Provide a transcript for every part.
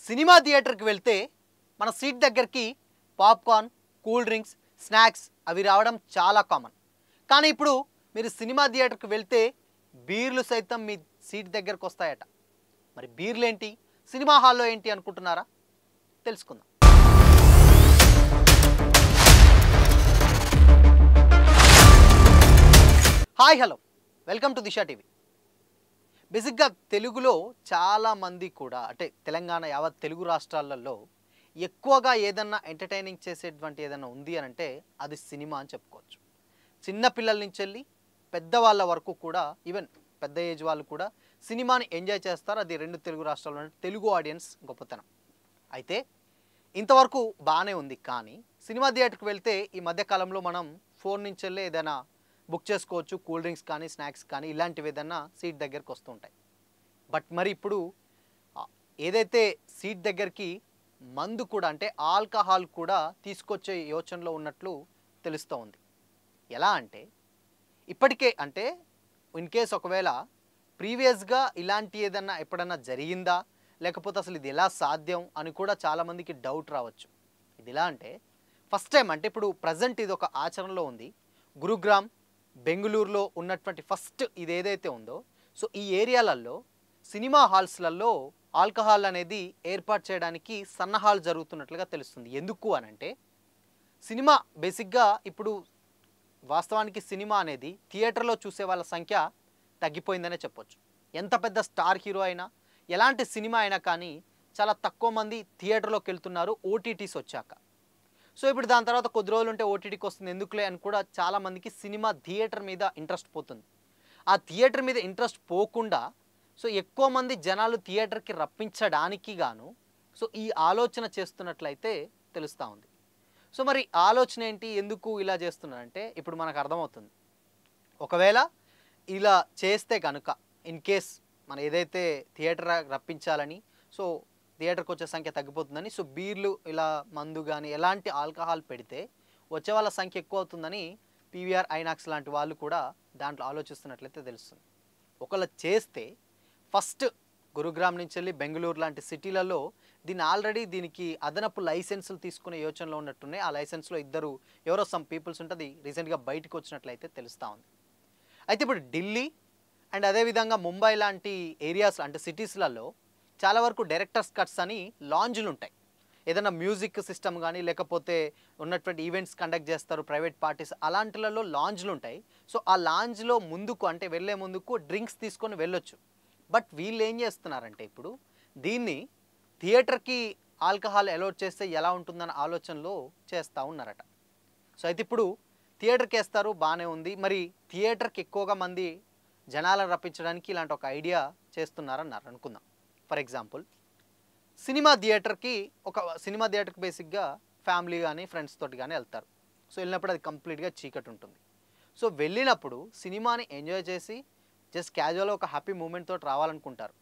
Cinema థియేటర్కి వెళ్తే మన సీట్ దగ్గరికి పాప్కార్న్, కూల్ డ్రింక్స్, స్నాక్స్ అవి రావడం చాలా కామన్. కానీ ఇప్పుడు మీరు సినిమా థియేటర్కి వెళ్తే బీర్లు సైతం మీ సీట్ దగ్గరకు వస్తాయట. మరి బీర్లు ఏంటి, సినిమా హాల్లో ఏంటి అనుకుంటున్నారా? తెలుసుకుందాం. Hi, hello, welcome to Disha TV. బేసిక్గా తెలుగులో చాలామంది కూడా అంటే తెలంగాణ యావత్ తెలుగు రాష్ట్రాలలో ఎక్కువగా ఏదన్నా ఎంటర్టైనింగ్ చేసేటువంటి ఏదన్నా ఉంది అని అంటే అది సినిమా అని చెప్పుకోవచ్చు. చిన్నపిల్లల నుంచి వెళ్ళి పెద్దవాళ్ళ వరకు కూడా, ఈవెన్ పెద్ద ఏజ్ వాళ్ళు కూడా సినిమాని ఎంజాయ్ చేస్తారు. అది రెండు తెలుగు రాష్ట్రాల్లో తెలుగు ఆడియన్స్ గొప్పతనం. అయితే ఇంతవరకు బాగానే ఉంది. కానీ సినిమా థియేటర్కి వెళ్తే ఈ మధ్యకాలంలో మనం ఫోన్ నుంచి వెళ్ళి ఏదైనా బుక్ చేసుకోవచ్చు. కూల్ డ్రింక్స్ కానీ, స్నాక్స్ కానీ ఇలాంటివి ఏదన్నా సీట్ దగ్గరికి వస్తూ ఉంటాయి. బట్ మరి ఇప్పుడు ఏదైతే సీట్ దగ్గరికి మందు కూడా అంటే ఆల్కహాల్ కూడా తీసుకొచ్చే యోచనలో ఉన్నట్లు తెలుస్తూ ఉంది. ఎలా అంటే ఇప్పటికే అంటే ఇన్ కేస్ ఒకవేళ ప్రీవియస్గా ఇలాంటి ఏదన్నా ఎప్పుడన్నా జరిగిందా, లేకపోతే అసలు ఇది ఎలా సాధ్యం అని కూడా చాలామందికి డౌట్ రావచ్చు. ఇది ఎలా అంటే ఫస్ట్ టైం అంటే ఇప్పుడు ప్రజెంట్ ఇది ఒక ఆచరణలో ఉంది. గురుగ్రామ్, బెంగళూరులో ఉన్నటువంటి ఫస్ట్ ఇది ఏదైతే ఉందో, సో ఈ ఏరియాలలో సినిమా హాల్స్లలో ఆల్కహాల్ అనేది ఏర్పాటు చేయడానికి సన్నాహాలు జరుగుతున్నట్లుగా తెలుస్తుంది. ఎందుకు అనంటే సినిమా బేసిక్గా ఇప్పుడు వాస్తవానికి సినిమా అనేది థియేటర్లో చూసే వాళ్ళ సంఖ్య తగ్గిపోయిందనే చెప్పొచ్చు. ఎంత పెద్ద స్టార్ హీరో అయినా, ఎలాంటి సినిమా అయినా కానీ చాలా తక్కువ మంది థియేటర్లోకి వెళ్తున్నారు ఓటీటీస్ వచ్చాక. సో ఇప్పుడు దాని తర్వాత కొద్ది రోజులు ఉంటే ఓటీటీకి వస్తుంది ఎందుకులే అని కూడా చాలామందికి సినిమా థియేటర్ మీద ఇంట్రెస్ట్ పోతుంది. ఆ థియేటర్ మీద ఇంట్రెస్ట్ పోకుండా సో ఎక్కువ మంది జనాలు థియేటర్కి రప్పించడానికి గాను సో ఈ ఆలోచన చేస్తున్నట్లయితే తెలుస్తూ ఉంది. సో మరి ఆలోచన ఏంటి, ఎందుకు ఇలా చేస్తున్నారంటే ఇప్పుడు మనకు అర్థమవుతుంది. ఒకవేళ ఇలా చేస్తే కనుక ఇన్ కేస్ మనం ఏదైతే థియేటర్ రప్పించాలని సో థియేటర్కి వచ్చే సంఖ్య తగ్గిపోతుందని సో బీర్లు ఇలా మందు కానీ ఎలాంటి ఆల్కహాల్ పెడితే వచ్చే వాళ్ళ సంఖ్య ఎక్కువ అవుతుందని పీవీఆర్, ఐనాక్స్ లాంటి వాళ్ళు కూడా దాంట్లో ఆలోచిస్తున్నట్లయితే తెలుస్తుంది. ఒకవేళ చేస్తే ఫస్ట్ గురుగ్రామ్ నుంచి వెళ్ళి బెంగళూరు లాంటి సిటీలలో దీనికి అదనపు లైసెన్సులు తీసుకునే యోచనలో ఉన్నట్టున్నాయి. ఆ లైసెన్స్లో ఎవరో సమ్ పీపుల్స్ ఉంటుంది రీసెంట్గా బయటకు వచ్చినట్లయితే తెలుస్తూ ఉంది. అయితే ఇప్పుడు ఢిల్లీ అండ్ అదేవిధంగా ముంబై లాంటి ఏరియాస్ అంటే సిటీస్లలో చాలా వరకు డైరెక్టర్స్ కట్స్ అని లాంజ్లు ఉంటాయి. ఏదైనా మ్యూజిక్ సిస్టమ్ కానీ లేకపోతే ఉన్నటువంటి ఈవెంట్స్ కండక్ట్ చేస్తారు ప్రైవేట్ పార్టీస్, అలాంటిలలో లాంజ్లు ఉంటాయి. సో ఆ లాంజ్లో ముందుకు అంటే వెళ్ళే ముందుకు డ్రింక్స్ తీసుకొని వెళ్ళొచ్చు. బట్ వీళ్ళు ఏం చేస్తున్నారంటే ఇప్పుడు దీన్ని థియేటర్కి ఆల్కహాల్ అలౌట్ చేస్తే ఎలా ఉంటుందన్న ఆలోచనలో చేస్తూ ఉన్నారట. సో అయితే ఇప్పుడు థియేటర్కి వేస్తారు, బాగానే ఉంది. మరి థియేటర్కి ఎక్కువగా మంది జనాలను రప్పించడానికి ఇలాంటి ఒక ఐడియా చేస్తున్నారన్నారు అనుకుందాం. ఫర్ ఎగ్జాంపుల్ సినిమా థియేటర్కి బేసిక్గా ఫ్యామిలీ కానీ ఫ్రెండ్స్ తోటి కానీ వెళ్తారు. సో వెళ్ళినప్పుడు అది కంప్లీట్గా చీకటి ఉంటుంది. సో వెళ్ళినప్పుడు సినిమాని ఎంజాయ్ చేసి జస్ట్ క్యాజువల్గా ఒక హ్యాపీ మూమెంట్ తోటి రావాలనుకుంటారు.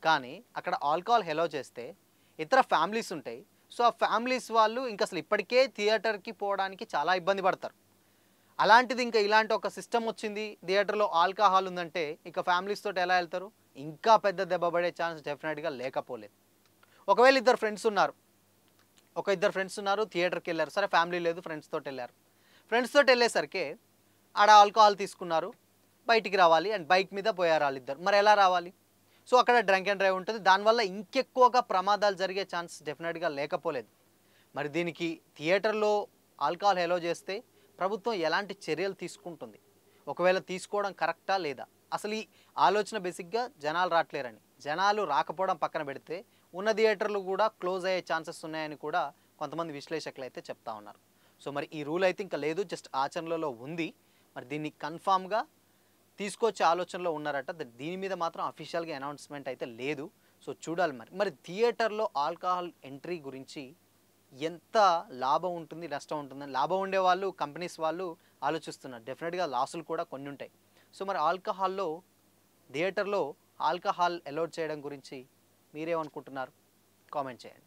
కానీ అక్కడ ఆల్కహాల్ హెలో చేస్తే ఇతర ఫ్యామిలీస్ ఉంటాయి. సో ఆ ఫ్యామిలీస్ వాళ్ళు ఇంకా అసలు ఇప్పటికే థియేటర్కి పోవడానికి చాలా ఇబ్బంది పడతారు. అలాంటిది ఇంకా ఇలాంటి ఒక సిస్టమ్ వచ్చింది, థియేటర్లో ఆల్కహాల్ ఉందంటే ఇక ఫ్యామిలీస్ తోటి ఎలా వెళ్తారు? ఇంకా పెద్ద దెబ్బ పడే ఛాన్స్ డెఫినెట్గా లేకపోలేదు. ఒకవేళ ఇద్దరు ఫ్రెండ్స్ ఉన్నారు థియేటర్కి వెళ్ళారు, సరే ఫ్యామిలీ లేదు ఫ్రెండ్స్ తోటి వెళ్ళారు. ఫ్రెండ్స్ తోటి వెళ్ళేసరికి ఆడ ఆల్కహాల్ తీసుకున్నారు, బయటికి రావాలి అండ్ బైక్ మీద పోయారు వాళ్ళిద్దరు. మరి ఎలా రావాలి? సో అక్కడ డ్రంక్ అండ్ డ్రైవ్ ఉంటుంది. దానివల్ల ఇంకెక్కువగా ప్రమాదాలు జరిగే ఛాన్స్ డెఫినెట్గా లేకపోలేదు. మరి దీనికి థియేటర్లో ఆల్కహాల్ హెలో చేస్తే ప్రభుత్వం ఎలాంటి చర్యలు తీసుకుంటుంది? ఒకవేళ తీసుకోవడం కరెక్టా లేదా? అసలు ఈ ఆలోచన బేసిక్గా జనాలు రావట్లేరని, జనాలు రాకపోవడం పక్కన పెడితే ఉన్న థియేటర్లు కూడా క్లోజ్ అయ్యే ఛాన్సెస్ ఉన్నాయని కూడా కొంతమంది విశ్లేషకులు అయితే చెప్తా ఉన్నారు. సో మరి ఈ రూల్ అయితే ఇంకా లేదు, జస్ట్ ఆచరణలో ఉంది. మరి దీన్ని కన్ఫామ్గా తీసుకొచ్చే ఆలోచనలో ఉన్నారట. దీని మీద మాత్రం అఫీషియల్గా అనౌన్స్మెంట్ అయితే లేదు. సో చూడాలి మరి థియేటర్లో ఆల్కహాల్ ఎంట్రీ గురించి ఎంత లాభం ఉంటుంది, నష్టం ఉంటుందని లాభం ఉండేవాళ్ళు కంపెనీస్ వాళ్ళు ఆలోచిస్తున్నారు. డెఫినెట్గా లాసులు కూడా కొన్ని ఉంటాయి. సో మరి థియేటర్లో ఆల్కహాల్ అలౌట్ చేయడం గురించి మీరేమనుకుంటున్నారు? కామెంట్ చేయండి.